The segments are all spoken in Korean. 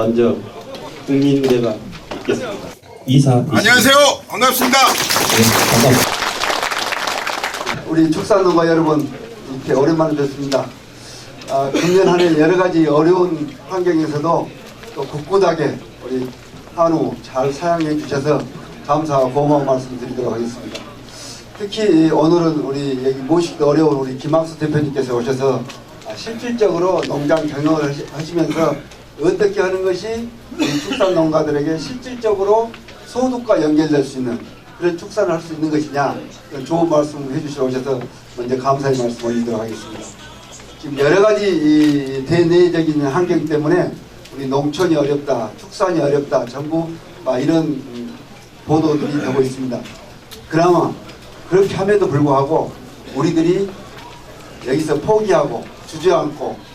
먼저 국민대가 있겠습니다. 안녕하세요. 반갑습니다. 네, 반갑습니다. 우리 축산농가 여러분, 이렇게 오랜만에 뵙습니다. 금년 한 해 여러 가지 어려운 환경에서도 또 굳굳하게 우리 한우 잘 사랑해 주셔서 감사하고 고마운 말씀 드리도록 하겠습니다. 특히 오늘은 우리 여기 모시기도 어려운 우리 김학수 대표님께서 오셔서 실질적으로 농장 경영을 하시면서 어떻게 하는 것이 우리 축산 농가들에게 실질적으로 소득과 연결될 수 있는 그런 축산을 할 수 있는 것이냐, 그런 좋은 말씀을 해주시러 오셔서 먼저 감사의 말씀 올리도록 하겠습니다. 지금 여러 가지 이 대내적인 환경 때문에 우리 농촌이 어렵다, 축산이 어렵다, 전부 이런 보도들이 되고 있습니다. 그나마 그렇게 함에도 불구하고 우리들이 여기서 포기하고 주저앉고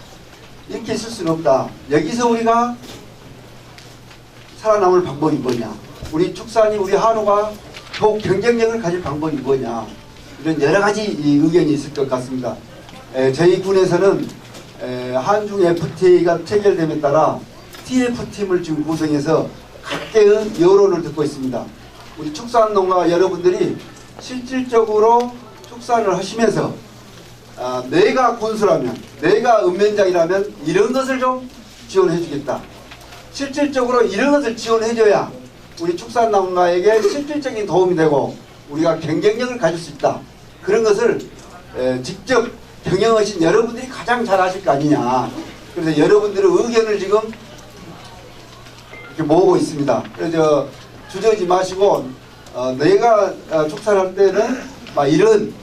이렇게 있을 수는 없다. 여기서 우리가 살아남을 방법이 뭐냐, 우리 축산이, 우리 한우가 더욱 경쟁력을 가질 방법이 뭐냐, 이런 여러 가지 의견이 있을 것 같습니다. 저희 군에서는 한중 FTA가 체결됨에 따라 TF팀을 지금 구성해서 각계의 여론을 듣고 있습니다. 우리 축산농가 여러분들이 실질적으로 축산을 하시면서 내가 군수라면, 내가 읍면장이라면 이런 것을 좀 지원해 주겠다. 실질적으로 이런 것을 지원해줘야 우리 축산농가에게 실질적인 도움이 되고 우리가 경쟁력을 가질 수 있다. 그런 것을 직접 경영하신 여러분들이 가장 잘 아실 거 아니냐. 그래서 여러분들의 의견을 지금 이렇게 모으고 있습니다. 그래서 주저하지 마시고 내가 축산할 때는 이런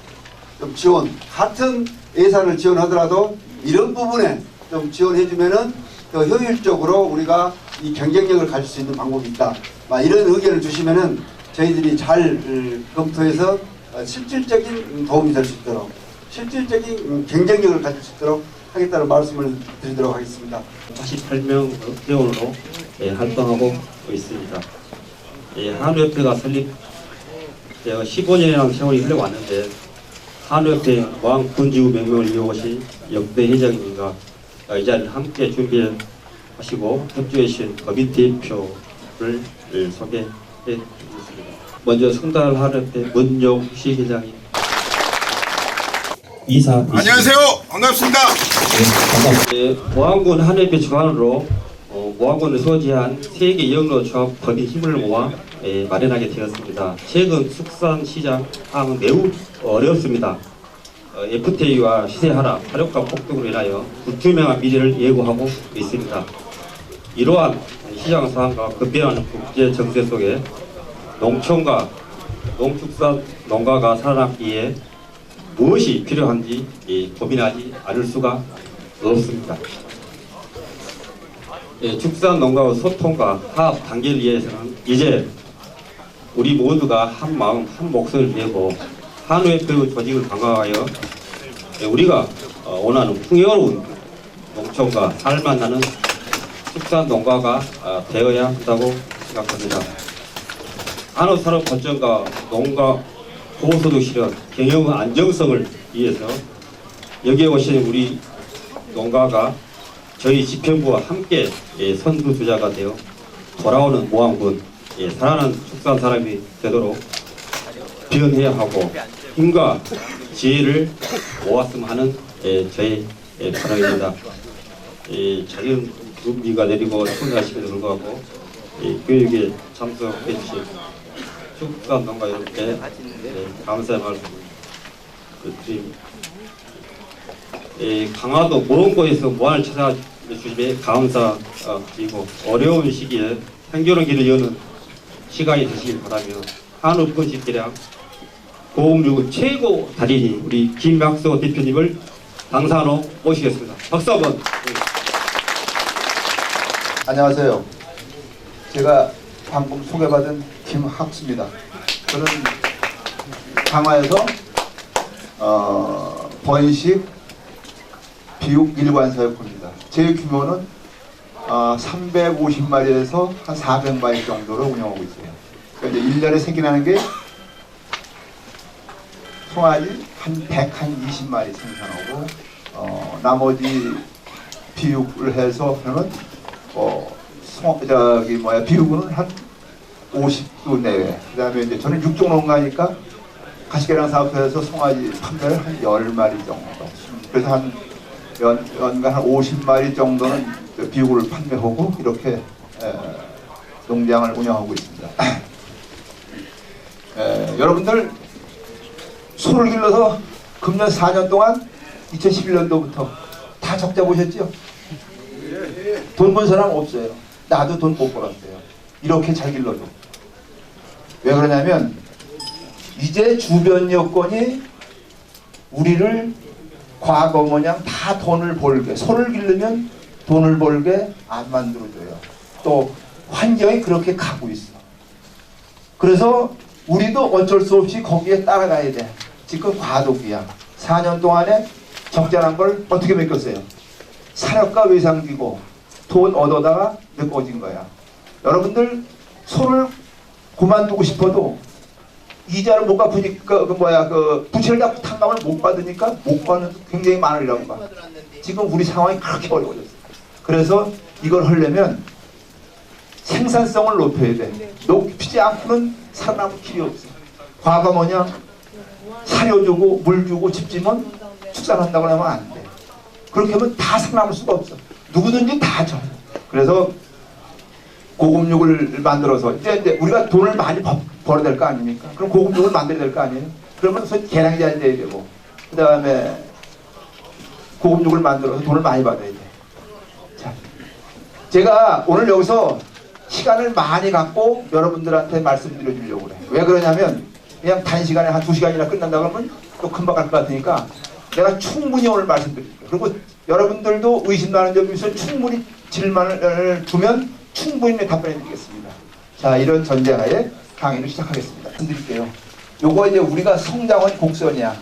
좀 지원, 같은 예산을 지원하더라도 이런 부분에 좀 지원해주면은 더 효율적으로 우리가 이 경쟁력을 가질 수 있는 방법이 있다. 이런 의견을 주시면은 저희들이 잘 검토해서 실질적인 도움이 될 수 있도록, 실질적인 경쟁력을 가질 수 있도록 하겠다는 말씀을 드리도록 하겠습니다. 48명 회원으로 활동하고 있습니다. 한우협회가 설립되어 15년이라는 세월이 흘러왔는데 한우협회 무항군지구 명명을 이루어오신 역대 회장님과 이 자리를 함께 준비하시고 협조해 주신 법인 대표를 소개해 드리겠습니다. 먼저 성달 한우협회 문용식 회장님. 안녕하세요. 반갑습니다. 무항군 한우협회 주관으로 무항군을 소지한 세계 영로 조합 법인 힘을 모아 마련하게 되었습니다. 최근 축산시장 상황은 매우 어렵습니다. FTA와 시세 하락, 화력가 폭등으로 인하여 불투명한 미래를 예고하고 있습니다. 이러한 시장 상황과 급변하는 국제 정세 속에 농촌과 농축산 농가가 살아남기에 무엇이 필요한지 고민하지 않을 수가 없습니다. 축산 농가의 소통과 화합 단계를 위해서는 이제 우리 모두가 한 마음 한 목소리를 내고 한우협회 조직을 강화하여 우리가 원하는 풍요로운 농촌과 살만나는 축산 농가가 되어야 한다고 생각합니다. 한우 산업 발전과 농가 고소득 실현, 경영 안정성을 위해서 여기에 오신 우리 농가가 저희 집행부와 함께 선두주자가 되어 돌아오는 무항군, 살아나는 축산 사람이 되도록 변해야 하고 힘과 지혜를 모았으면 하는 저희 바람입니다. 작은 비가 내리고 추운 날씨에도 불구하고 교육에 참석해 주신 축산 농가 여러분께 감사의 말씀 드립니다. 강화도 먼 곳에서 무안을 찾아주심에 감사드리고 어려운 시기에 생존의 길을 여는 시간이 되시길 바라며 한우 분식대량 고음류 최고 달인이 우리 김학수 대표님을 당사로 모시겠습니다. 박수 한번. 안녕하세요. 제가 방금 소개받은 김학수입니다. 저는 강화에서 번식 비육 일관사육입니다. 제 규모는 350마리에서 한 400마리 정도로 운영하고 있어요. 그러니까 이제 1년에 생겨나는 게 송아지 한 120마리 생산하고 나머지 비육을 해서 하면 비육은 한 50도 내외. 그다음에 이제 저는 육종농가니까 가시개랑 사업소에서 송아지 판매를 한 10마리 정도. 그래서 한 연간 한 50마리 정도는 그 비육을 판매하고 이렇게 농장을 운영하고 있습니다. 여러분들 소를 길러서 금년 4년 동안 2011년도부터 다 적자 보셨죠? 돈 번 사람 없어요. 나도 돈 못 벌었어요. 이렇게 잘 길러도. 왜 그러냐면 이제 주변 여건이 우리를 과거 모양 다 돈을 벌게, 소를 기르면 돈을 벌게 안 만들어줘요. 또 환경이 그렇게 가고 있어. 그래서 우리도 어쩔 수 없이 거기에 따라가야 돼. 지금 과도기야. 4년 동안에 적자란 걸 어떻게 메꿨어요? 사력과 외상기고 돈 얻어다가 메꿔진 거야. 여러분들 소를 그만두고 싶어도 이자를 못 갚으니까 부채를 다 탕감을 못 받으니까 못 받는 굉장히 많으리라고 봐. 지금 우리 상황이 그렇게 어려워졌어. 그래서 이걸 하려면 생산성을 높여야 돼. 높이지 않고는 살아남을 길이 없어. 과거 뭐냐? 사료 주고 물 주고 집 지면 축산한다고 하면 안 돼. 그렇게 하면 다 살아남을 수가 없어. 누구든지 다 져. 그래서 고급육을 만들어서 이제 우리가 돈을 많이 벌어야 될 거 아닙니까? 그럼 고급육을 만들어야 될 거 아니에요? 그러면 계량이 잘 돼야 되고 그 다음에 고급육을 만들어서 돈을 많이 받아야 돼. 자, 제가 오늘 여기서 시간을 많이 갖고 여러분들한테 말씀드려 주려고 그래. 왜 그러냐면 그냥 단시간에 한 2시간이나 끝난다고 하면 또 금방 갈 것 같으니까 내가 충분히 오늘 말씀드릴게요. 그리고 여러분들도 의심나는 점이 있으면 충분히 질문을 주면 충분히 답변해 드리겠습니다. 자, 이런 전제하에 강의를 시작하겠습니다. 말씀드릴게요. 요거 이제 우리가 성장원 곡선이야.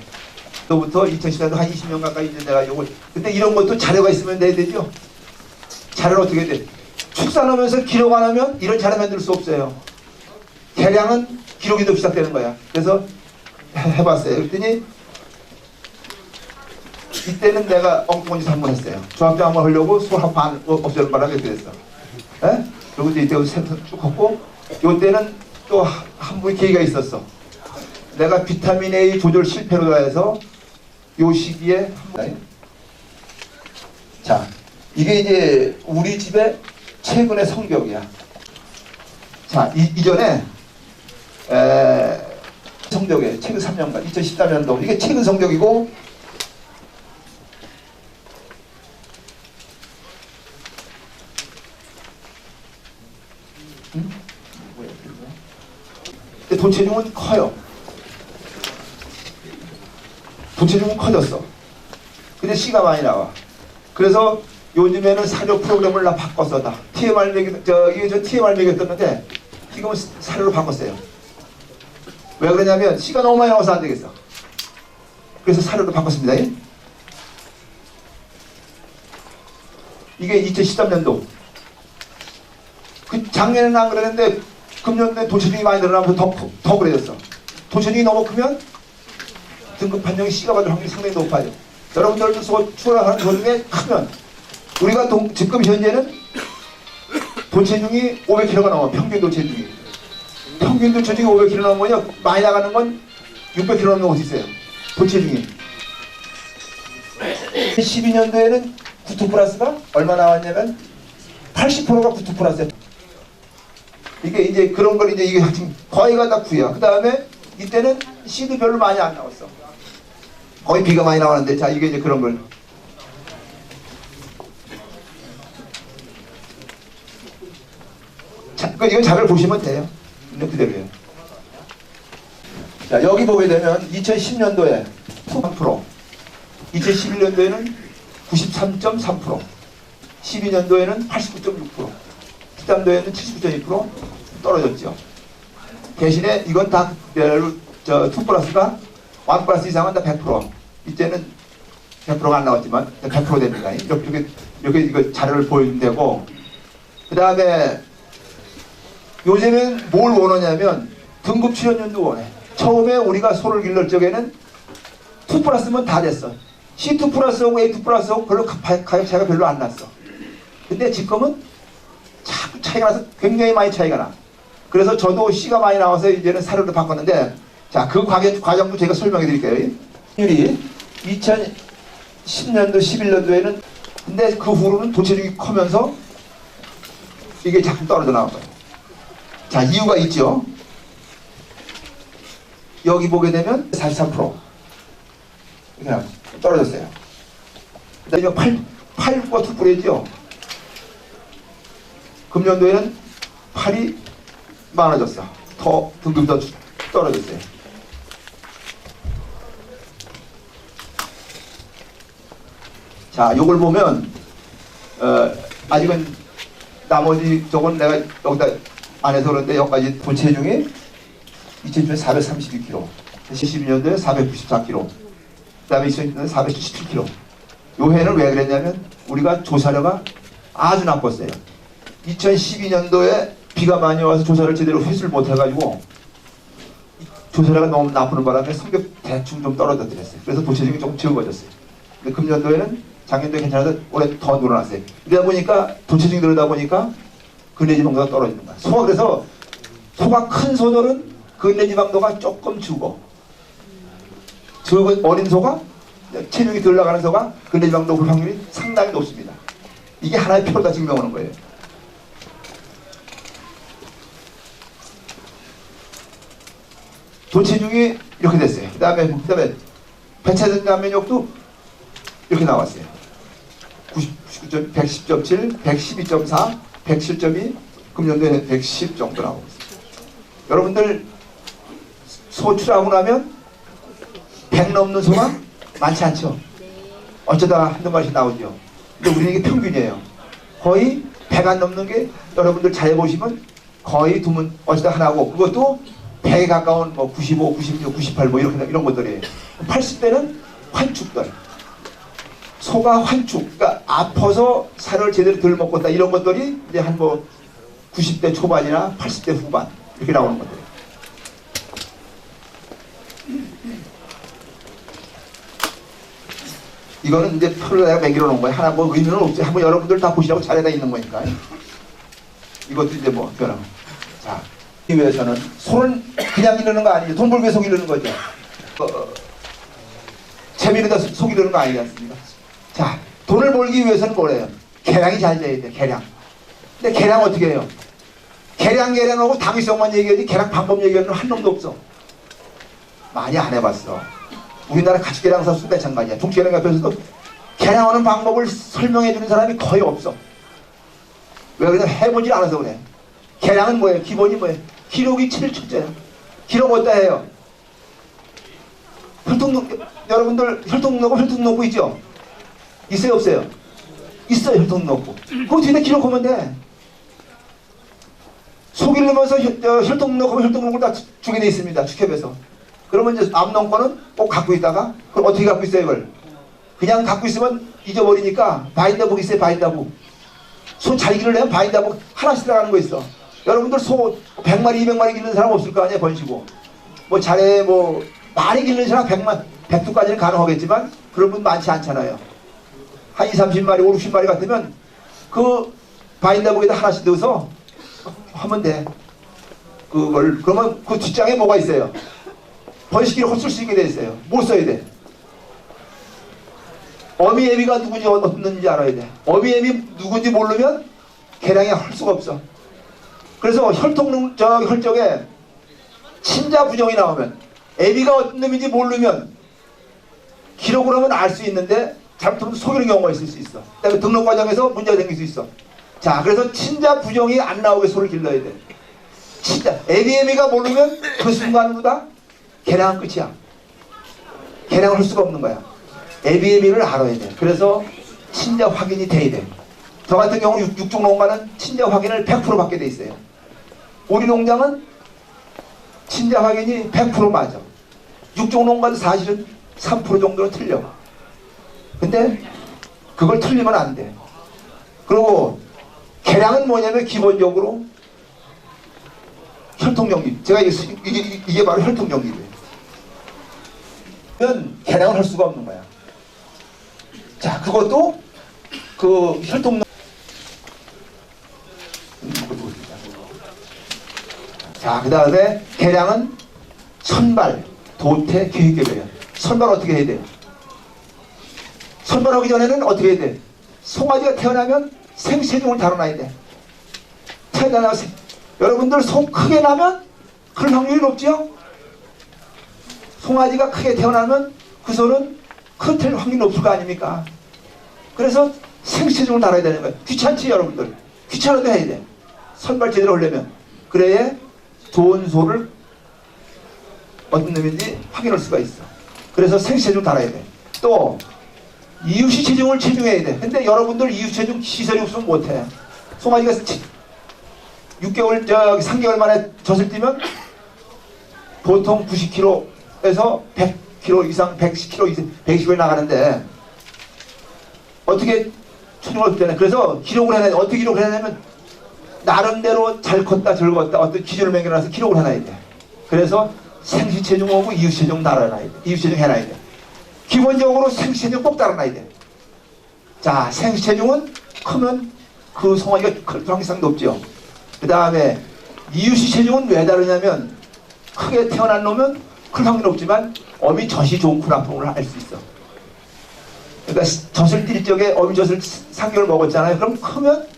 또부터 2010년도 한 20년 가까이 이제 내가 요거 근데 이런 것도 자료가 있으면 내야 되죠. 자료는 어떻게 돼? 축산하면서 기록 안 하면 이런 자료 만들 수 없어요. 계량은 기록이 더 시작되는 거야. 그래서 해봤어요. 그랬더니 이때는 내가 엉뚱한 짓 한 번 했어요. 조합장 한번 하려고 소 한 반 없애는 바람에 이렇게 됐어. 에? 그리고 이제 이때 쭉 걷고 요때는 또 한 번의 계기가 있었어. 내가 비타민 A 조절 실패로 해서 요 시기에 자, 이게 이제 우리 집의 최근의 성격이야. 자, 이전에 성적에 최근 3년간 2013년도 이게 최근 성적이고 도체중은 커요. 도체중은 커졌어. 근데 씨가 많이 나와. 그래서 요즘에는 사료 프로그램을 다 바꿨어. 다 TMR 저 TMR 먹였었는데 지금은 사료로 바꿨어요. 왜 그러냐면 씨가 너무 많이 나와서 안 되겠어. 그래서 사료로 바꿨습니다. 이게 2013년도. 그 작년에는 안 그랬는데 금년에 도체중이 많이 늘어나면서 더 그래졌어. 도체중이 너무 크면 등급 판정이 씨가 받을 확률이 상당히 높아요. 여러분들도 출하하는 소 중에 크면 우리가 지금 현재는 도체중이 500kg가 넘어. 평균 도체중이. 평균 도체중이 500kg 넘으면요. 많이 나가는 건 600kg 넘는 곳이 있어요. 도체중이. 12년도에는 구토 플러스가 얼마 나왔냐면 80%가 구토 플러스야. 이게 이제 그런 걸 이제 이게 거의가 다 구야. 그 다음에 이때는 씨도 별로 많이 안 나왔어. 거의 비가 많이 나왔는데 자 이게 이제 그런 걸. 자, 이건 자료를 보시면 돼요. 있는 그대로예요. 자, 여기 보게 되면 2010년도에 9%, 2011년도에는 93.3%, 12년도에는 89.6%, 13년도에는 79.2% 떨어졌죠. 대신에 이건 다 저 2 플러스가 1 플러스 이상은 다 100%. 이때는 100%가 안 나왔지만 100% 됩니다. 이렇게 이거 자료를 보여주면 되고, 그 다음에 요즘엔 뭘 원하냐면 등급 출연료도 원해. 처음에 우리가 소를 길러 적에는 2 플러스면 다 됐어. C2 플러스하고 A2 플러스하고 별로 가격 차이가 별로 안 났어. 근데 지금은 자꾸 차이가 나서 굉장히 많이 차이가 나. 그래서 저도 씨가 많이 나와서 이제는 사료를 바꿨는데, 자, 그 과정도 제가 설명해 드릴게요. 율이 2010년도, 11년도에는, 근데 그 후로는 도체중이 커면서 이게 자꾸 떨어져 나온 거예요. 자, 이유가 있죠. 여기 보게 되면 43% 이렇게 떨어졌어요. 그다음에 8%가 툭불이죠. 금년도에는 8이 많아졌어. 더 등급이 더 떨어졌어요. 자, 요걸 보면 아직은 나머지 저건 내가 여기다 안 해서 그런데 여기까지 도체 중에 2000년도에 432kg, 12년도에 494kg, 그 다음에 2000년도에 477kg. 요 해는 왜 그랬냐면 우리가 조사료가 아주 나빴어요. 2012년도에 비가 많이 와서 조사를 제대로 회수를 못해가지고 조사료가 너무 나쁘는 바람에 성격 대충 좀 떨어졌더랬어요. 그래서 도체중이 조금 적어졌어요. 근데 금년도에는 작년도에 괜찮아서 올해 더 늘어났어요. 이러다 보니까 도체중이 늘어다 보니까 근내지방도가 떨어지는 거야. 소가 그래서 소가 큰 소들은 근내지방도가 조금 주고 적은 어린 소가 체중이 덜 나가는 소가 근내지방도 올 확률이 상당히 높습니다. 이게 하나의 표로 다 증명하는 거예요. 도체중이 이렇게 됐어요. 그 다음에 배체된 감면역도 이렇게 나왔어요. 110.7, 112.4, 107.2, 금년도에 110 정도 나오고 있어요. 여러분들 소 출하고 나면 100 넘는 소가 많지 않죠? 어쩌다 한두 마리씩 나오죠. 근데 우리는 이게 평균이에요. 거의 100 안 넘는 게 여러분들 잘 보시면 거의 드문 어쩌다 하나고, 그것도 100에 가까운 뭐 95, 96, 98 뭐 이런 것들이에요. 80대는 환축들. 소가 환축, 그러니까 아파서 살을 제대로 덜 먹고 있다 이런 것들이 이제 한 뭐 90대 초반이나 80대 후반 이렇게 나오는 것들이에요. 이거는 이제 표를 내가 매기러 놓은 거예요. 하나 뭐 의미는 없지. 한번 여러분들 다 보시라고 자리에다 있는 거니까. 이것도 이제 뭐 변화. 자, 이 위해서는 소는 그냥 기르는 거 아니죠. 돈 벌기 위해서 기르는 거죠. 재미로다 속 기르는 거 아니지 않습니까? 자, 돈을 벌기 위해서는 뭐래요? 계량이 잘 돼야 돼. 계량. 근데 계량 어떻게 해요? 계량하고 당위성만 얘기하지 계량 방법 얘기하는 한 놈도 없어. 많이 안 해봤어. 우리나라 가축계량사도 마찬가지야. 종치계량협회에서도 계량하는 방법을 설명해 주는 사람이 거의 없어. 왜 그러냐? 해보지 않아서 그래. 계량은 뭐예요? 기본이 뭐예요? 기록이 제일 첫째야. 기록 어디다 해요? 여러분들 혈통록고 혈통록고 있죠? 있어요 없어요? 있어요. 혈통록고. 그거 뒤에 기록하면 돼. 속일 넣으면서 혈통록하면 혈통록을 다 주게 돼 있습니다. 축협에서. 그러면 이제 암농권은 꼭 갖고 있다가, 그럼 어떻게 갖고 있어요 이걸? 그냥 갖고 있으면 잊어버리니까 바인더북 있어요. 바인더북. 소 잘 기르려면 바인더북 하나씩 들어가는 거 있어. 여러분들 소 100마리 200마리 기르는 사람 없을 거 아니에요. 번시고 뭐 잘해 뭐 많이 기르는 사람 100두까지는 가능하겠지만 그런 분 많지 않잖아요. 한 20, 30마리 5, 60마리 같으면 그 바인더북에다 하나씩 넣어서 하면 돼. 그걸 그러면 그 뒷장에 뭐가 있어요? 번식기를 쓸 수 있게 돼 있어요. 뭘 써야 돼? 어미 애미가 누군지 없는지 알아야 돼. 어미 애미 누군지 모르면 계량이 할 수가 없어. 그래서 혈적에 친자 부정이 나오면 애미가 어떤 놈인지 모르면 기록을 하면 알 수 있는데 잘못하면 속이는 경우가 있을 수 있어. 그다음에 등록 과정에서 문제가 생길 수 있어. 자, 그래서 친자 부정이 안 나오게 소를 길러야 돼. 친자 애미가 모르면 그 순간보다 계량은 끝이야. 계량을 할 수가 없는 거야. 애비애미를 알아야 돼. 그래서 친자 확인이 돼야 돼. 저 같은 경우 육종 농가는 친자 확인을 100% 받게 돼 있어요. 우리 농장은 친자 확인이 100% 맞아. 육종 농가도 사실은 3% 정도는 틀려. 근데 그걸 틀리면 안 돼. 그리고 계량은 뭐냐면 기본적으로 혈통정립. 제가 이게 바로 혈통정립이에요. 계량을 할 수가 없는 거야. 자, 그것도 그 혈통 좋습니다. 자, 그 다음에 개량은 선발, 도태, 계획개별이야. 선발 어떻게 해야 돼요? 선발하기 전에는 어떻게 해야 돼? 송아지가 태어나면 생체중을 다뤄놔야 돼. 태어나서 여러분들 소 크게 나면 그럴 확률이 높죠? 송아지가 크게 태어나면 그 소는 클 확률이 높을 거 아닙니까? 그래서 생체중을 다뤄야 되는 거예요. 귀찮지 여러분들? 귀찮아도 해야 돼. 선발 제대로 하려면. 그래야 좋은 소를 어떤 놈인지 확인할 수가 있어. 그래서 생체중 달아야 돼. 또 이유시 체중을 체중해야 돼. 근데 여러분들 이유시 체중 시설이 없으면 못해. 송아지가 6개월, 3개월 만에 젖을 띄면 보통 90kg에서 100kg 이상, 110kg 이상, 120에 나가는데 어떻게 체중을 때는 그래서 기록을 해놔야 돼. 어떻게 기록을 해냐면 나름대로 잘 컸다, 절 컸다 어떤 기준을 매겨놔서 기록을 해놔야 돼. 그래서 생시 체중하고 이유시 체중 달아놔야 돼. 이유시 체중 해놔야 돼. 기본적으로 생시 체중 꼭 달아놔야 돼. 자, 생시 체중은 크면 그 송아지가 클 확률이 높죠. 그 다음에 이유시 체중은 왜 다르냐면 크게 태어난 놈은 클 확률이 높지만 어미 젖이 좋구나 풍을 알 수 있어. 그러니까 젖을 띨 적에 어미 젖을 3개월 먹었잖아요. 그럼 크면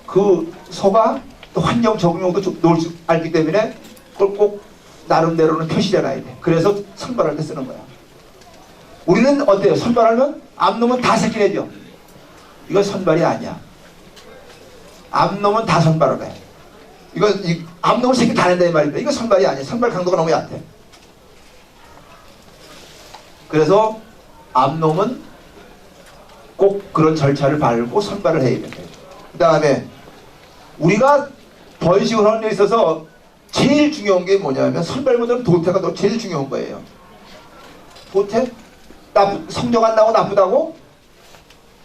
그 소가 또 환경 적응력도 놓을 줄 알기 때문에 그걸 꼭 나름대로는 표시해놔야 돼. 그래서 선발할 때 쓰는 거야. 우리는 어때요? 선발하면 암놈은 다 새끼 내죠. 이거 선발이 아니야. 암놈은 다 선발을 해. 이거 암놈은 새끼 다 낸다 이 말입니다. 이거 선발이 아니야. 선발 강도가 너무 얕아. 그래서 암놈은 꼭 그런 절차를 밟고 선발을 해야 된다. 그 다음에 우리가 번식을 하는 데 있어서 제일 중요한 게 뭐냐면 선발보다는 도태가 더 제일 중요한 거예요. 도태? 성적 안 나고 나쁘다고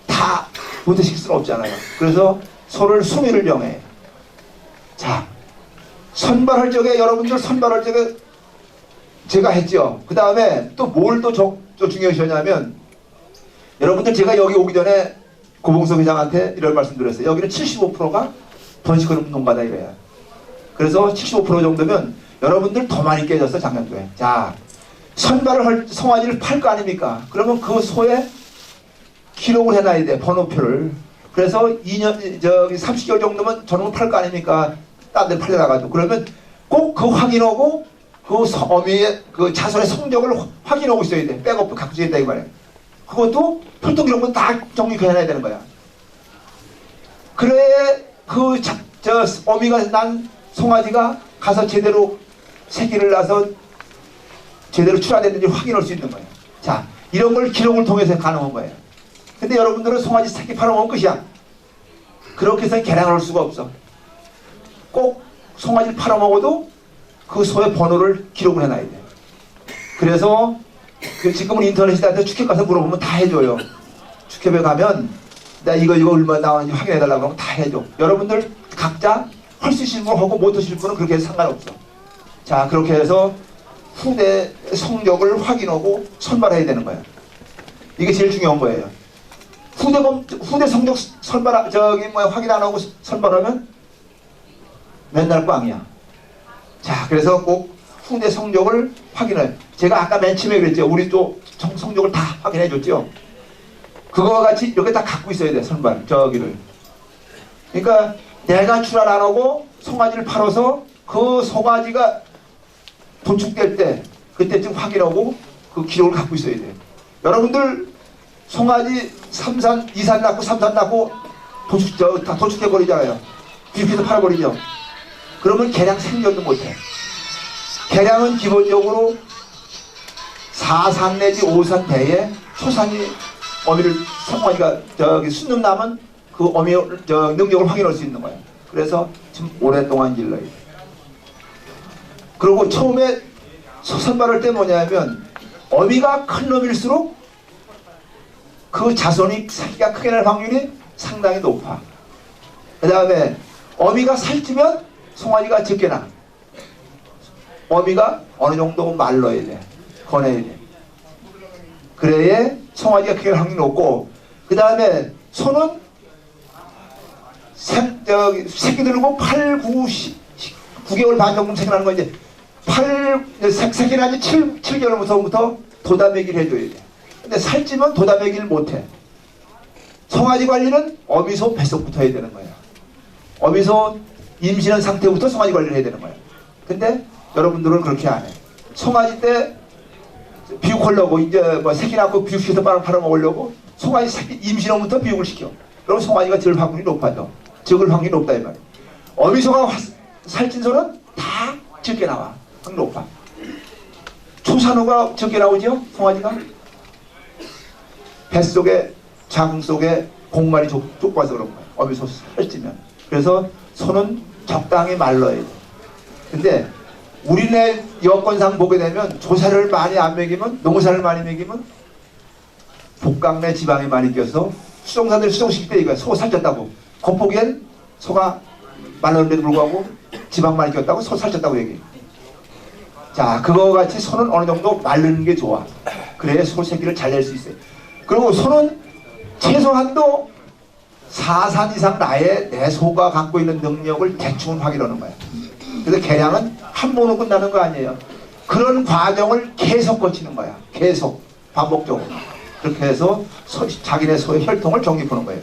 다 도태시킬 수는 없잖아요. 그래서 소를 수미를 정해. 자, 선발할 적에 여러분들 선발할 적에 제가 했죠. 그 다음에 또 뭘 또 중요시하냐면 여러분들 제가 여기 오기 전에 고봉석 회장한테 이런 말씀 드렸어요. 여기는 75%가 번식하는 농가다 이래요. 그래서 75% 정도면 여러분들 더 많이 깨졌어 작년도에. 자, 선발을 할 송아지를 팔 거 아닙니까? 그러면 그 소에 기록을 해놔야 돼. 번호표를. 그래서 30개월 정도면 저놈을 팔 거 아닙니까? 딴 데 팔려나가지고. 그러면 꼭 그 확인하고 그 어미의 그 자손의 성적을 확인하고 있어야 돼. 백업도 갖고 있어야 된다 이 말이야. 그것도 필통 기록부터 다 정리해놔야 되는 거야. 그래 어미가 난 송아지가 가서 제대로 새끼를 낳아서 제대로 출하됐는지 확인할 수 있는 거예요. 자, 이런 걸 기록을 통해서 가능한 거예요. 근데 여러분들은 송아지 새끼 팔아먹으면 끝이야. 그렇게 해서 개량을 할 수가 없어. 꼭 송아지를 팔아먹어도 그 소의 번호를 기록을 해놔야 돼. 그래서 지금은 인터넷 시대한테 축협 가서 물어보면 다 해줘요. 축협에 가면 나 이거 얼마 나왔는지 확인해달라고 하면 다 해줘. 여러분들 각자 할 수 있는 거 하고 못 하실 분은 그렇게 해서 상관없어. 자, 그렇게 해서 후대 성적을 확인하고 선발해야 되는 거예요. 이게 제일 중요한 거예요. 후대 성적 확인 안 하고 선발하면 맨날 꽝이야. 자, 그래서 꼭 후대 성적을 확인을. 제가 아까 맨 처음에 그랬죠. 우리 또 성적을 다 확인해 줬죠. 그거와 같이 이렇게 다 갖고 있어야 돼. 선발 저기를. 그러니까 내가 출하를 안 하고 송아지를 팔아서 그 송아지가 도축될 때 그때쯤 확인하고 그 기록을 갖고 있어야 돼요. 여러분들 송아지 3산, 2산 낳고 3산 낳고 다 도축해버리잖아요. 비피해서 팔아버리죠. 그러면 개량 생존도 못해. 개량은 기본적으로 4산 내지 5산 대에 초산이 어미를 송아지가 순놈 나면 그 어미 능력을 확인할 수 있는 거예요. 그래서 좀 오랫동안 길러야 돼. 그리고 처음에 선발할 때 뭐냐면 어미가 큰 놈일수록 그 자손이 새끼가 크게 날 확률이 상당히 높아. 그 다음에 어미가 살찌면 송아지가 적게 나. 어미가 어느 정도 말러야 돼. 거내야 돼. 그래야 송아지가 크게 날 확률이 높고, 그 다음에 소는 새끼 들고 8, 9, 9개월 반 정도 생겨나는 거 이제 새끼 나지 7개월부터 도다매기를 해줘야 돼. 근데 살찌면 도다매기를 못해. 송아지 관리는 어미소 뱃속부터 해야 되는 거야. 어미소 임신한 상태부터 송아지 관리를 해야 되는 거야. 근데 여러분들은 그렇게 안 해. 송아지 때 비육하려고 이제 뭐 새끼 낳고 비육시켜서 팔아먹으려고 송아지 새끼 임신하면부터 비육을 시켜. 그럼 송아지가 들 확률이 높아져. 적을 확률이 높다 이 말이야. 어미소가 살찐 소는 다 적게 나와. 확률이 높아. 초산호가 적게 나오죠? 송아지가? 뱃속에 장 속에 공간이 좁아서 그런 거야. 어미소 살찌면. 그래서 소는 적당히 말라야 돼. 근데 우리네 여건상 보게 되면 조사를 많이 안 먹이면, 농사를 많이 먹이면 복강내 지방이 많이 껴서 수종사들 수종시킬 때 이거야. 소 살쪘다고. 겉보기엔 소가 말랐는데도 불구하고 지방 많이 꼈다고 소 살쪘다고 얘기해. 자, 그거 같이 소는 어느 정도 마르는 게 좋아. 그래야 소 새끼를 잘 낼 수 있어요. 그리고 소는 최소한도 4산 이상 나의 내 소가 갖고 있는 능력을 대충은 확인하는 거야. 그래서 개량은 한 번으로 끝나는 거 아니에요. 그런 과정을 계속 거치는 거야. 계속 반복적으로. 그렇게 해서 자기네 소의 혈통을 정립하는 거예요.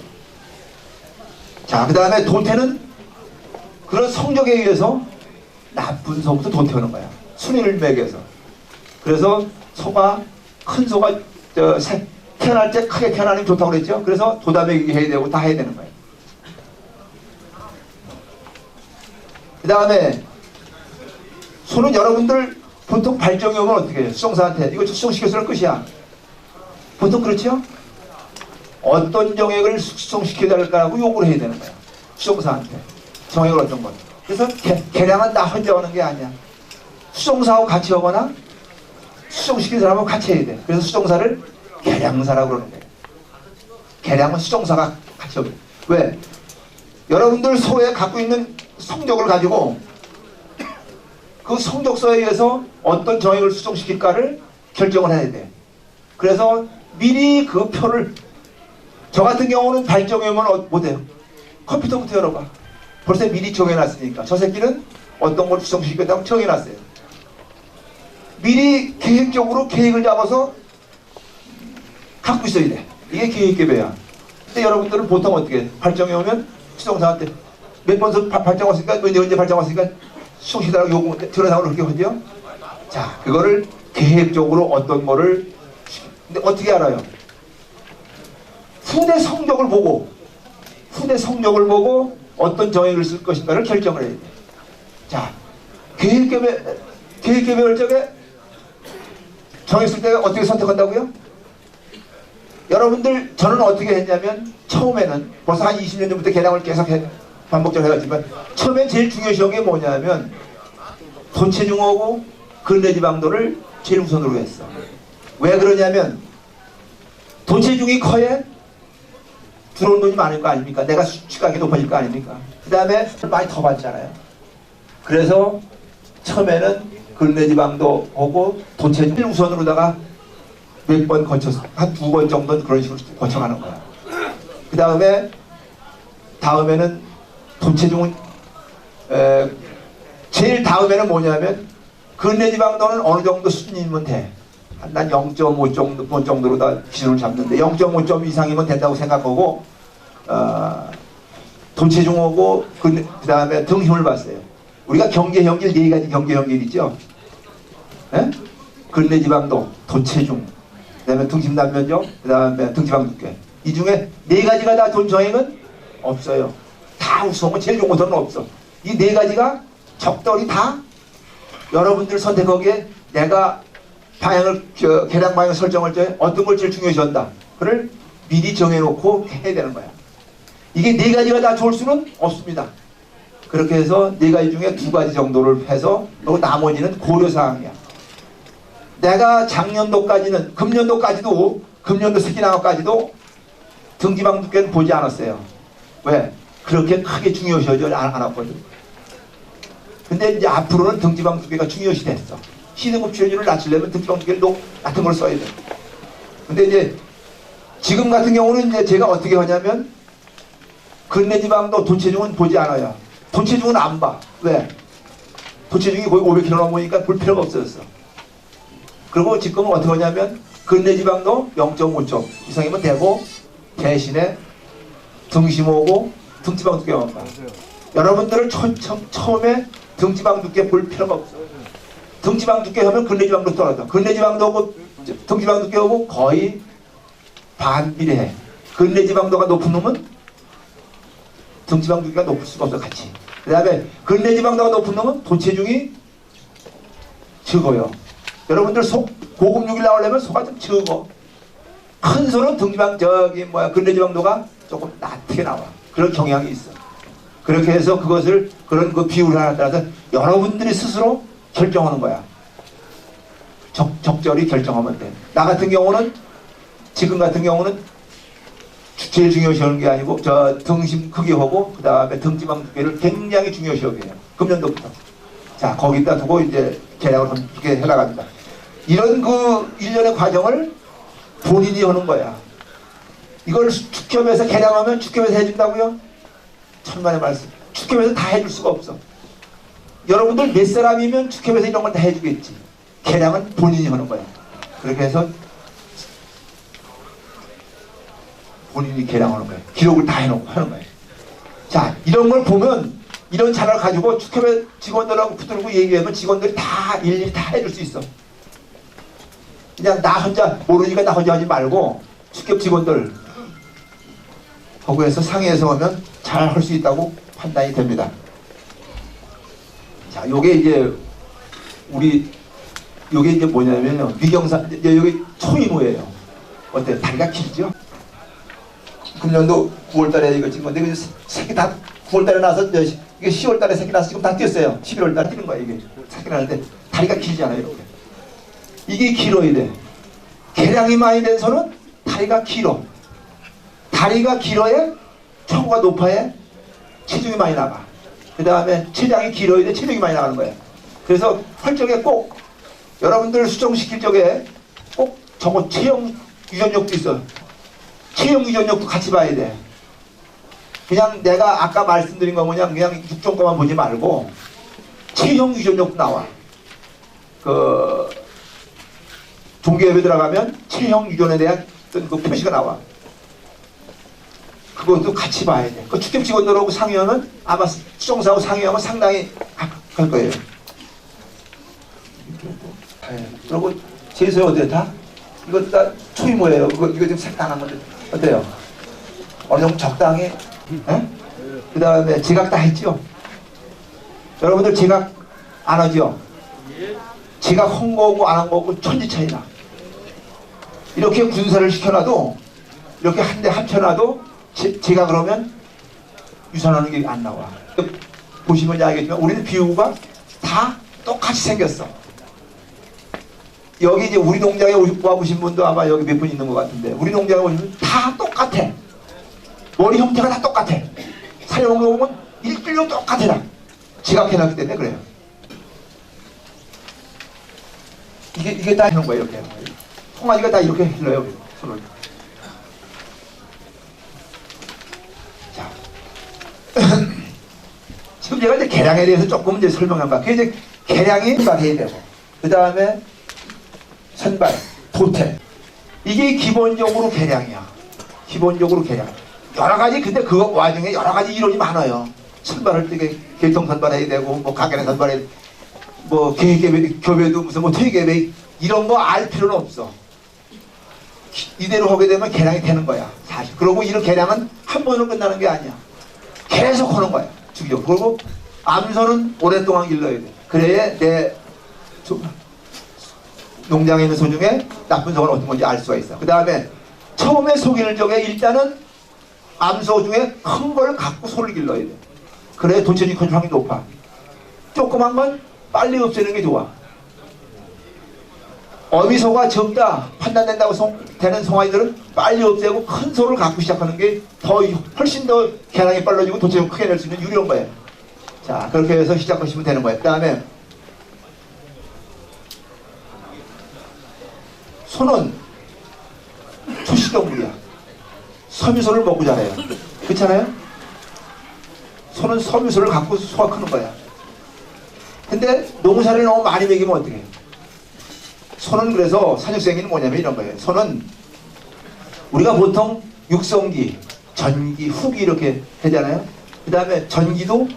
자, 그 다음에 도태는 그런 성적에 의해서 나쁜 소부터 도태하는 거야. 순위를 매겨서. 그래서 소가 큰 소가 태어날 때 크게 태어나는 게 좋다고 그랬죠. 그래서 도다매기 해야 되고 다 해야 되는 거예요. 그 다음에 소는 여러분들 보통 발정이 오면 어떻게 해요? 수종사한테 이거 수종시켜서는 끝이야. 보통 그렇죠? 어떤 정액을 수종시켜야 될까라고 요구를 해야 되는 거야. 수종사한테 정액을 어떤 것. 그래서 개량은 나 혼자 하는 게 아니야. 수종사하고 같이 하거나 수종시키는 사람하고 같이 해야 돼. 그래서 수종사를 개량사라고 그러는 거예요. 개량은 수종사가 같이 하고. 왜? 여러분들 소에 갖고 있는 성적을 가지고 그 성적서에 의해서 어떤 정액을 수종시킬까를 결정을 해야 돼. 그래서 미리 그 표를, 저 같은 경우는 발정이 오면 못해요. 컴퓨터부터 열어봐. 벌써 미리 정해놨으니까. 저 새끼는 어떤 걸 수종시키겠다고 정해놨어요. 미리 계획적으로 계획을 잡아서 갖고 있어야 돼. 이게 계획개배야. 근데 여러분들은 보통 어떻게 해? 발정이 오면 수종사한테 몇 번 발정 왔으니까 언제 발정 왔으니까 수종시키라고 요구 들어나오는 그렇게 하죠. 자, 그거를 계획적으로 어떤 거를, 근데 어떻게 알아요? 후대 성적을 보고 어떤 정액을 쓸 것인가를 결정을 해야 돼. 자, 계획개별 적에 정액 쓸 때 어떻게 선택한다고요? 여러분들, 저는 어떻게 했냐면 처음에는 벌써 한 20년 전부터 개량을 계속 반복적으로 해왔지만 처음엔 제일 중요시한 게 뭐냐면 도체중하고 근내지방도를 제일 우선으로 했어. 왜 그러냐면 도체중이 커야 들어온 돈이 많을 거 아닙니까? 내가 수익이 높아질 거 아닙니까? 그 다음에 많이 더 받잖아요. 그래서 처음에는 근내지방도 오고 도체중 우선으로다가 몇 번 거쳐서 한 2번 정도는 그런 식으로 거쳐가는 거야. 그 다음에는 도체중은 제일 다음에는 뭐냐면 근내지방도는 어느 정도 수준이면 돼. 난 0.5 정도로 다 기준을 잡는데 0.5점 이상이면 된다고 생각하고 도체중하고 그 다음에 등힘을 봤어요. 우리가 경계형질 4가지 경계형질 있죠. 예? 근내지방도, 도체중, 그 다음에 등심단면적, 그 다음에 등지방 두께. 이 중에 4가지가 다 돈 정액은 없어요. 다 우수하면 제일 좋은 것은 없어. 이 4가지가 적절히 다 여러분들 선택하기에 내가 계량 방향을 설정할 때 어떤 걸 제일 중요시한다. 그걸 미리 정해놓고 해야 되는 거야. 이게 4가지가 다 좋을 수는 없습니다. 그렇게 해서 4가지 중에 2가지 정도를 해서 그리고 나머지는 고려사항이야. 내가 작년도까지는 금년도 새끼 나와까지도 등지방 두께는 보지 않았어요. 왜? 그렇게 크게 중요시하지 않았거든. 근데 이제 앞으로는 등지방 두께가 중요시 됐어. 시등급 출연율을 낮추려면 등지방 두께를 낮은 걸 써야 돼. 근데 이제 지금 같은 경우는 이제 제가 어떻게 하냐면 근내지방도 돈체중은 보지 않아요. 돈체중은 안 봐. 왜? 돈체중이 거의 500kg 넘으니까 볼 필요가 없어졌어. 그리고 지금은 어떻게 하냐면 근내지방도 0.5점 이상이면 되고 대신에 등심오고 등지방 두께만 봐. 여러분들은 처음에 등지방 두께 볼 필요가 없어. 등지방 두께 하면 근내지방도 떨어져. 근내지방도 오고 등지방 두께 오고 거의 반비례해. 근내지방도가 높은 놈은 등지방 두께가 높을 수가 없어 같이. 그 다음에 근내지방도가 높은 놈은 돈체중이 적어요. 여러분들 고급 육일 나오려면 소가 좀 적어. 큰 소는 등지방 근내지방도가 조금 낮게 나와. 그런 경향이 있어. 그렇게 해서 그것을 그런 그 비율 하나에 따라서 여러분들이 스스로 결정하는 거야. 적절히 결정하면 돼. 나 같은 경우는 지금 같은 경우는 제일 중요시하는 게 아니고 저 등심 크기하고 그 다음에 등지방 두께를 굉장히 중요시하게 해요. 금년도부터. 자 거기다 두고 이제 계량을 이렇게 해나갑니다. 이런 그 일련의 과정을 본인이 하는 거야. 이걸 축협에서 계량하면 축협에서 해준다고요? 천만의 말씀. 축협에서 다 해줄 수가 없어. 여러분들 몇 사람이면 축협에서 이런 걸 다 해주겠지. 계량은 본인이 하는 거야. 그렇게 해서 본인이 계량하는 거예요. 기록을 다 해놓고 하는 거예요. 자, 이런 걸 보면 이런 자료를 가지고 축협의 직원들하고 붙들고 얘기하면 직원들이 다 일일이 다 해줄 수 있어. 그냥 나 혼자 모르니까 나 혼자 하지 말고 축협 직원들 하고 해서 상의해서 하면 잘 할 수 있다고 판단이 됩니다. 자, 요게 이제 요게 이제 뭐냐면요. 위경산, 여기 초이모예요. 어때? 다리가 길죠? 금년도 9월달에 이거 찍은 건데, 새끼 다 9월달에 나서, 이게 10월달에 새끼 나서 지금 다 뛰었어요. 11월달에 뛰는 거야, 이게. 새끼 나는데, 다리가 길잖아요, 이렇게. 이게 길어야 돼. 계량이 많이 된 소는 다리가 길어. 다리가 길어야 초구가 높아야 체중이 많이 나가. 그 다음에 체장이 길어야 돼. 체중이 많이 나가는 거야. 그래서 펄적에 꼭 여러분들 수정시킬 적에 꼭 저거 체형 유전력도 있어. 체형 유전력도 같이 봐야 돼. 그냥 내가 아까 말씀드린 거 그냥 육종 거만 보지 말고 체형 유전력도 나와. 그 종교협에 들어가면 체형 유전에 대한 어떤 그 표시가 나와. 그것도 같이 봐야 돼. 그 축협 직원들하고 상의하면 아마 수정사하고 상의하면 상당히 할 거예요. 그리고 제수에 어때요? 다? 이거 다 초이모예요. 이거 지금 색다른 건데 어때요? 어느 정도 적당히? 그 다음에 지각 다 했죠? 여러분들 지각 안 하죠? 지각 한 거고 안 한 거고 천지 차이나. 이렇게 군사를 시켜놔도 이렇게 한 대 합쳐놔도 제가 그러면 유산하는 게 안 나와. 보시면 알겠지만 우리는 비유가 다 똑같이 생겼어. 여기 이제 우리 농장에 와보신 분도 아마 여기 몇 분 있는 것 같은데 우리 농장에 오시면 다 똑같아. 머리 형태가 다 똑같아. 사용한 거 보면 일일로 똑같아. 지각해놨기 때문에 그래요. 이게 다 하는 거예요. 이렇게. 송아지가 다 이렇게 흘러요. 손을. 자. 지금 제가 이제 계량에 대해서 조금 이제 설명한 바. 그 이제 계량이 해야 되고. 그 다음에 선발, 도태. 이게 기본적으로 계량이야. 기본적으로 계량. 여러 가지, 근데 그 와중에 여러 가지 이론이 많아요. 선발할 때 계통 선발해야 되고, 뭐 가게나 선발해야 되고, 뭐 교배도 무슨 뭐 퇴계배 이런 거 알 필요는 없어. 이대로 하게 되면 계량이 되는 거야. 사실. 그리고 이런 계량은 한 번으로 끝나는 게 아니야. 계속 하는 거야. 주기적으로. 그리고 암소는 오랫동안 길러야 돼. 그래야 내 농장에 있는 소 중에 나쁜 소가 어떤 건지 알 수가 있어. 그 다음에 처음에 소 기를 적에 일단은 암소 중에 큰 걸 갖고 소를 길러야 돼. 그래야 돈체중 컨트롤이 높아. 조그만 건 빨리 없애는 게 좋아. 어미소가 적다 판단된다고 되는 송아지들은 빨리 없애고 큰 소를 갖고 시작하는 게 훨씬 더 계량이 빨라지고 돈체중 크게 낼 수 있는 유리한 거예요. 자, 그렇게 해서 시작하시면 되는 거예요. 그 다음에 소는 초식동물이야. 섬유소를 먹고 자라요. 그렇잖아요? 소는 섬유소를 갖고 소가 크는 거야. 근데 농사를 너무 많이 먹이면 어떻게 해요? 소는 그래서 사육생리는 뭐냐면 이런 거예요. 소는 우리가 보통 육성기, 전기, 후기 이렇게 하잖아요. 그 다음에 전기도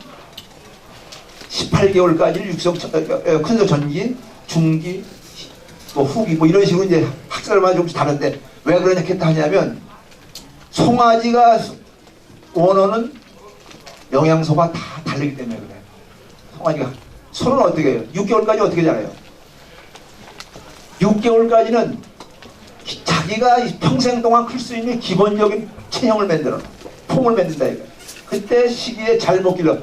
18개월까지 큰소 전기, 중기, 뭐 후기 뭐 이런 식으로 이제 학설마다 조금씩 다른데 왜 그렇게 하냐면 송아지가 원하는 영양소가 다 다르기 때문에 그래요. 송아지가. 소는 어떻게 해요? 6개월까지 어떻게 자라요? 6개월까지는 자기가 평생 동안 클 수 있는 기본적인 체형을 만들어 폼을 만든다 이거예요. 그때 시기에 잘 먹길래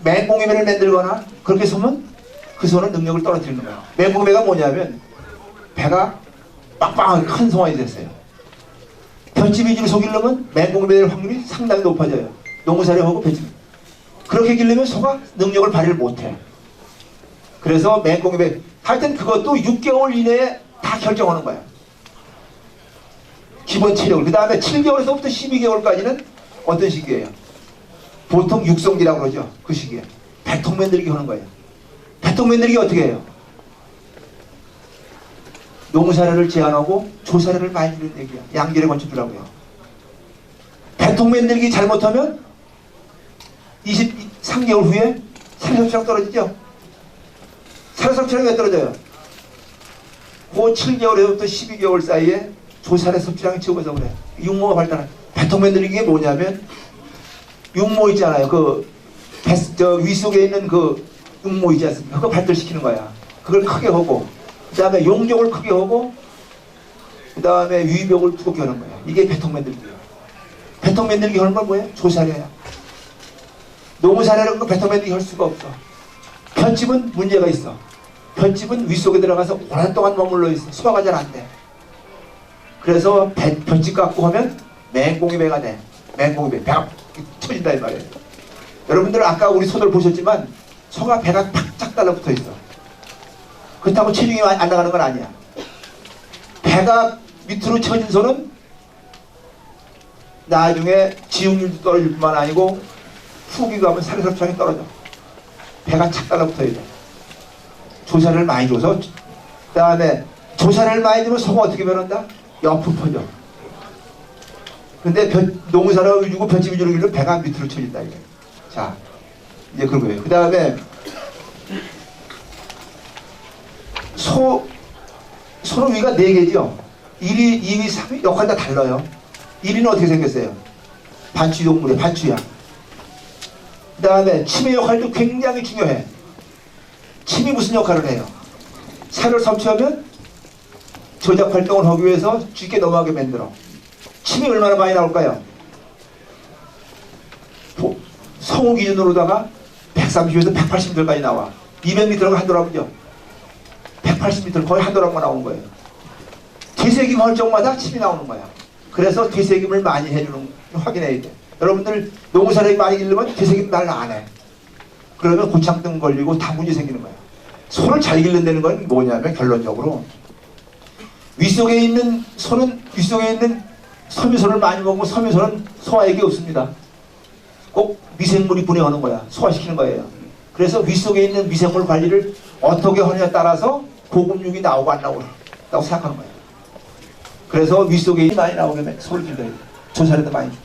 맹공이배를 만들거나 그렇게 서면 그 소는 능력을 떨어뜨리는 거예요. 맹공이배가 뭐냐면 배가 빵빵하게 큰 송아지 됐어요. 볏짚 위주로 속이려면 맹공이배 될 확률이 상당히 높아져요. 농구사료하고 볏짚. 그렇게 기르면 소가 능력을 발휘를 못해. 그래서 맹공이배 하여튼 그것도 6개월 이내에 다 결정하는 거야. 기본 체력을. 그 다음에 7개월에서부터 12개월까지는 어떤 시기예요? 보통 육성기라고 그러죠. 그 시기에. 배통 만들기 하는 거예요. 배통 만들기 어떻게 해요? 농사료를 제한하고 조사료를 많이 주는 얘기야. 양질의 건축주라고요. 배통 만들기 잘못하면 23개월 후에 사료섭취량 떨어지죠. 사료섭취량이 왜 떨어져요? 그 7개월에서부터 12개월 사이에 조사료 섭취량이 적어서 그래. 육모가 발달한. 배통 만들기가 뭐냐면 육모 있잖아요. 저 윗속에 있는 그 육모 있지 않습니까? 그거 발달시키는 거야. 그걸 크게 하고 그 다음에 용적을 크게 하고 그 다음에 위벽을 두껍게 하는 거야. 이게 배통 만들기예요. 배통 만들기 하는 건 뭐예요? 조사료야. 농사료는 그 배통 만들기 할 수가 없어. 볏짚은 문제가 있어. 볏짚은 윗속에 들어가서 오랜 동안 머물러 있어. 소화가 잘 안 돼. 그래서 볏짚 갖고 하면 맹공이배가 돼. 맹공이배. 배가 터진다 이 말이에요. 여러분들 아까 우리 소들 보셨지만 소가 배가 탁탁 달라붙어 있어. 그렇다고 체중이 안 나가는 건 아니야. 배가 밑으로 쳐진 소는 나중에 지육률도 떨어질 뿐만 아니고 후기 가면 사료섭취량이 떨어져. 배가 착 달라붙어야 돼. 조사를 많이 줘서 그 다음에 조사를 많이 주면 소가 어떻게 변한다? 옆으로 퍼져. 근데 농사를 주고 볏짚 위주로 길면 배가 밑으로 쳐진다 이게. 자 이제 그런 거예요. 그 다음에 소는 위가 4개죠. 1위, 2위, 3위 역할 다 달라요. 1위는 어떻게 생겼어요? 반추 동물이에요. 반추야. 그 다음에 침의 역할도 굉장히 중요해. 침이 무슨 역할을 해요? 사료를 섭취하면 조작 활동을 하기 위해서 쉽게 넘어가게 만들어. 침이 얼마나 많이 나올까요? 성우 기준으로다가 130에서 180m까지 나와. 200m가 한 도랍이죠. 180m 거의 한 도랍만 나오는 거예요. 되새김 할 적마다 침이 나오는 거야. 그래서 되새김을 많이 해주는 확인해야 돼. 여러분들 농사를 많이 기르면 되새김 날 안 해. 그러면 고창등 걸리고 다 문제 생기는 거야. 소를 잘 기른다는 건 뭐냐면 결론적으로 윗속에 있는 소는 윗속에 있는 섬유소를 많이 먹고 섬유소는 소화액이 없습니다. 꼭 미생물이 분해하는 거야. 소화시키는 거예요. 그래서 윗속에 있는 미생물 관리를 어떻게 하느냐에 따라서 고급육이 나오고 안 나오고 생각하는 거예요. 그래서 윗속에 많이 나오게 소를 길러야 돼. 조사료도 많이 줘.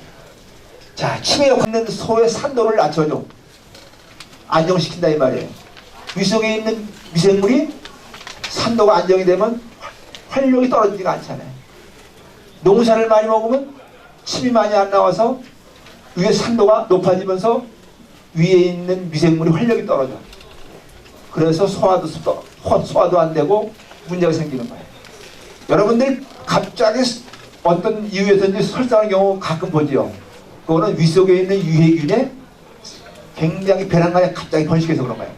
자, 침에 있는 소의 산도를 낮춰줘. 안정시킨다 이 말이에요. 윗속에 있는 미생물이 산도가 안정이 되면 활력이 떨어지지가 않잖아요. 농사를 많이 먹으면 침이 많이 안 나와서 위에 산도가 높아지면서 위에 있는 미생물이 활력이 떨어져. 그래서 소화도 안 되고 문제가 생기는 거예요. 여러분들 갑자기 어떤 이유에서인지 설사하는 경우 가끔 보지요. 그거는 윗속에 있는 유해균에 굉장히 배란간에 갑자기 번식해서 그런 거예요.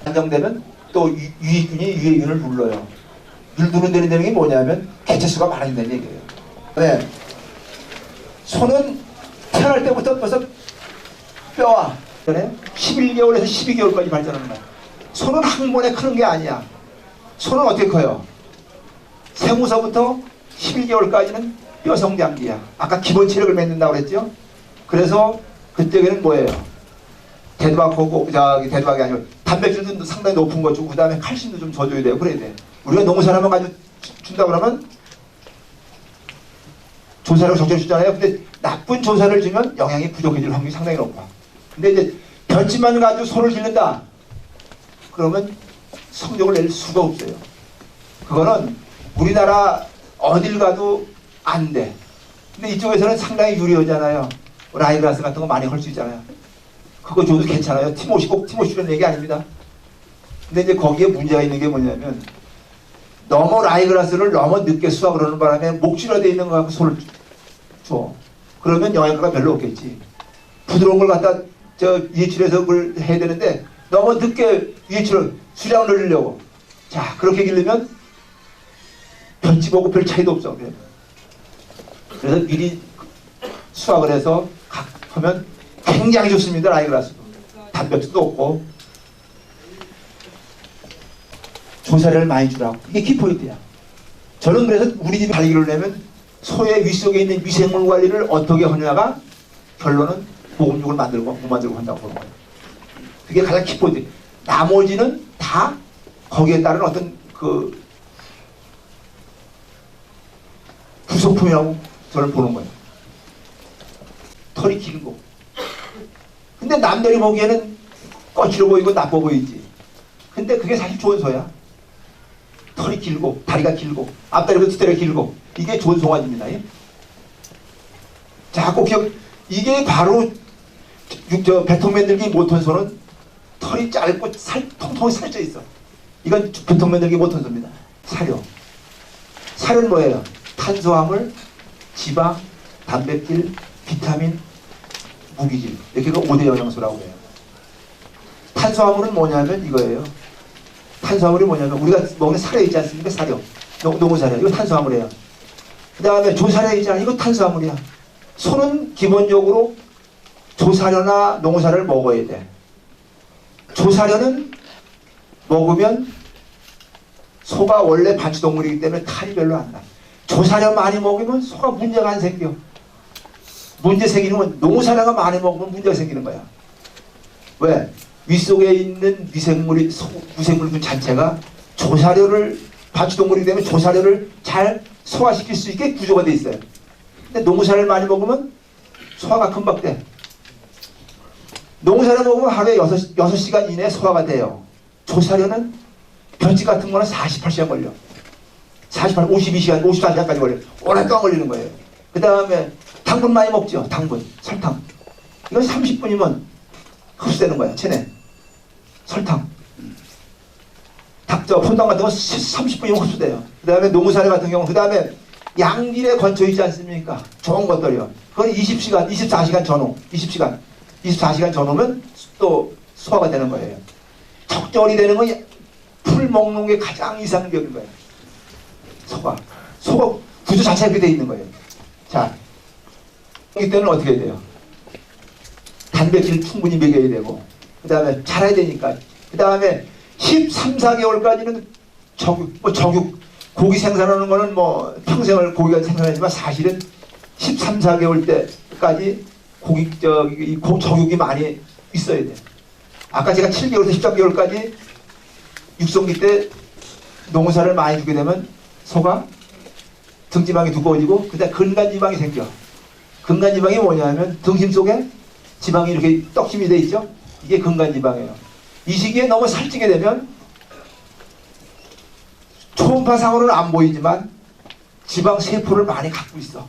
안정되면 또 유해균이 유해균을 눌러요. 누른다는 게 뭐냐면 개체수가 많아진다는 얘기예요. 네. 소는 태어날 때부터 벌써 뼈와 11개월에서 12개월까지 발전하는 거야. 소는 한 번에 크는 게 아니야. 소는 어떻게 커요? 생후서부터 11개월까지는 뼈 성장기야. 아까 기본 체력을 맺는다고 그랬죠? 그래서 그때는 뭐예요? 대두박하고 대두박이 아니고 단백질도 상당히 높은 거 주고 그다음에 칼슘도 좀 줘줘야 돼요. 그래야 돼. 우리가 농사라만 가지고 준다 그러면 조사를 적절히 주잖아요. 근데 나쁜 조사를 주면 영양이 부족해질 확률이 상당히 높아. 근데 이제 벼치만 가지고 소를 기른다. 그러면 성적을 낼 수가 없어요. 그거는 우리나라 어딜 가도 안 돼. 근데 이쪽에서는 상당히 유리하잖아요. 라이그라스 같은 거 많이 할 수 있잖아요. 그거 줘도 괜찮아요. 티모시 꼭 티모시라는 얘기 아닙니다. 근데 이제 거기에 문제가 있는 게 뭐냐면 너무 라이그라스를 너무 늦게 수확을 하는 바람에 목줄화되어 있는 거 갖고 소를 줘. 그러면 영양가가 별로 없겠지. 부드러운 걸 갖다 유해출해서 그걸 해야 되는데 너무 늦게 유해출을 수량을 늘리려고. 자, 그렇게 기르면 벼치 보고 별 차이도 없어. 그래서 미리 수확을 해서 하면 굉장히 좋습니다. 라이그라스도. 단백질도 없고. 조사를 많이 주라고. 이게 키포인트야. 저는 그래서 우리 집에 관리를 내면 소의 윗속에 있는 미생물 관리를 어떻게 하냐가 결론은 보금육을 만들고 못 만들고 한다고 보는 거예요. 그게 가장 키포인트. 나머지는 다 거기에 따른 어떤 그 부속품이라고 저는 보는 거예요. 털이 길고. 근데 남들이 보기에는 거칠어 보이고 나빠 보이지. 근데 그게 사실 좋은 소야. 털이 길고 다리가 길고 앞다리보다 뒷다리가 길고 이게 좋은 송아지입니다. 예? 자, 꼭 기억. 이게 바로 배통 만들기 못한 소는 털이 짧고 통통이 살쪄 있어. 이건 배통 만들기 못한 소입니다. 사료. 사료는 뭐예요? 탄수화물, 지방, 단백질, 비타민, 무기질. 이렇게가 5대 영양소라고 해요. 탄수화물은 뭐냐면 이거예요. 탄수화물이 뭐냐면 우리가 먹는 사료 있지 않습니까? 사료. 농어사료. 이거 탄수화물이에요. 그 다음에 조사료 있잖아. 이거 탄수화물이야. 소는 기본적으로 조사료나 농어사료를 먹어야 돼. 조사료는 먹으면 소가 원래 반추동물이기 때문에 탈이 별로 안 나. 조사료 많이 먹으면 소가 문제가 안 생겨. 문제 생기는 건 농사료가 많이 먹으면 문제가 생기는 거야. 왜? 윗속에 있는 무생물군 자체가 조사료를 반추동물이기 때문에 조사료를 잘 소화시킬 수 있게 구조가 돼 있어요. 근데 농사료를 많이 먹으면 소화가 금방 돼. 농사료 먹으면 하루에 6시간 이내에 소화가 돼요. 조사료는 벼치 같은 거는 48시간 걸려. 52시간, 54시간까지 걸려요. 오랫동안 걸리는 거예요. 그 다음에 당분 많이 먹죠. 당분, 설탕. 이건 30분이면 흡수되는 거야. 체내. 설탕. 폰당 같은 거 30분이면 흡수돼요. 그 다음에 농사료 같은 경우, 그 다음에 양질의 건초 있지 않습니까? 좋은 것들이요. 그건 20시간, 24시간 전후. 24시간 전후면 또 소화가 되는 거예요. 적절히 되는 건 풀 먹는 게 가장 이상적인 거예요. 소가 구조 자체가 그렇게 돼 있는 거예요. 자, 이때는 어떻게 해야 돼요? 단백질 충분히 먹여야 되고, 그 다음에 자라야 되니까, 그 다음에 13, 14개월까지는 적육, 고기 생산하는 거는 뭐 평생을 고기가 생산하지만 사실은 13, 14개월 때까지 적육이 많이 있어야 돼. 아까 제가 7개월에서 13개월까지 육성기 때 농사를 많이 주게 되면 소가 등지방이 두꺼워지고 그다음 근간지방이 생겨. 근간지방이 뭐냐면 등심 속에 지방이 이렇게 떡심이 돼 있죠. 이게 근간지방이에요. 이 시기에 너무 살찌게 되면 초음파상으로는 안 보이지만 지방 세포를 많이 갖고 있어.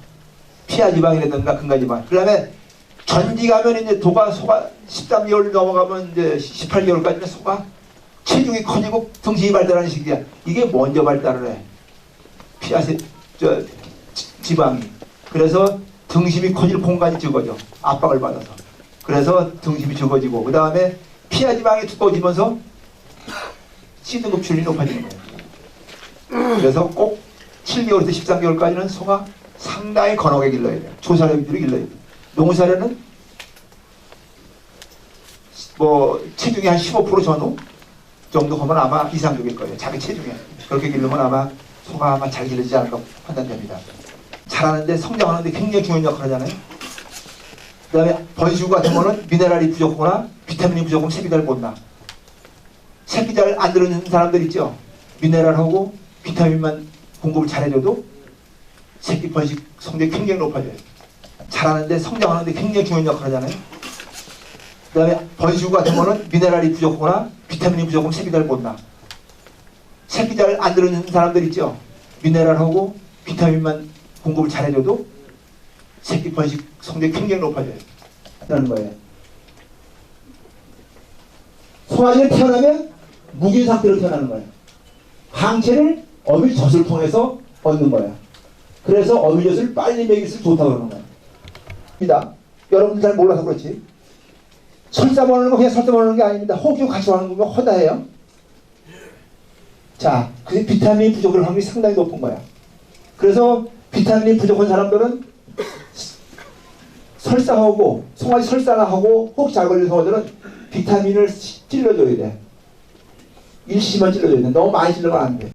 피하지방이라든가 근간지방. 그 다음에 전지 가면 이제 소가 13개월 넘어가면 이제 18개월까지는 소가 체중이 커지고 등심이 발달하는 시기야. 이게 먼저 발달을 해. 지방이. 그래서 등심이 커질 공간이 적어져. 압박을 받아서. 그래서 등심이 적어지고 그 다음에 피하지방이 두꺼워지면서 C등급 출혈이 높아지는 거예요. 그래서 꼭 7개월에서 13개월까지는 소가 상당히 건하게 길러야 돼요. 조사료들이 길러야 돼요. 농사료는 뭐 체중이 한 15% 전후 정도 하면 아마 이상적일 거예요. 자기 체중에. 그렇게 기르면 아마 소가 아마 잘 기르지 않을까 판단됩니다. 자라는데 성장하는데 굉장히 중요한 역할을 하잖아요. 그 다음에 번식구 같은 거는 미네랄이 부족하거나 비타민이 부족하면 새끼 잘 못 나. 새끼 잘 안 들어주는 사람들 있죠. 미네랄하고 비타민만 공급을 잘해줘도 새끼 번식 성적이 굉장히 높아져요. 자라는데 성장하는데 굉장히 중요한 역할을 하잖아요. 그 다음에 번식구 같은 거는 미네랄이 부족하거나 비타민이 부족하면 새끼 잘 못 나. 새끼 잘 안 들어주는 사람들 있죠. 미네랄하고 비타민만 공급을 잘해줘도 새끼 번식 성적이 굉장히 높아져요. 라는 거예요. 송아지는 태어나면 묵인 상태로 태어나는 거예요. 항체를 어밀젖을 통해서 얻는 거예요. 그래서 어밀젖을 빨리 먹일수록 좋다고 그러는 거예요. 입니다. 여러분들 잘 몰라서 그렇지. 설사 먹는 거 그냥 설사 먹는 게 아닙니다. 호흡기 같이 먹는 거면 허다해요. 자, 그 비타민 부족할 확률이 상당히 높은 거야. 그래서 비타민이 부족한 사람들은 설사하고 송아지 설사하고 호흡 잘 걸리는 성아들은 비타민을 찔러줘야 돼. 일시만 찔러줘야 돼. 너무 많이 찔러면 안 돼.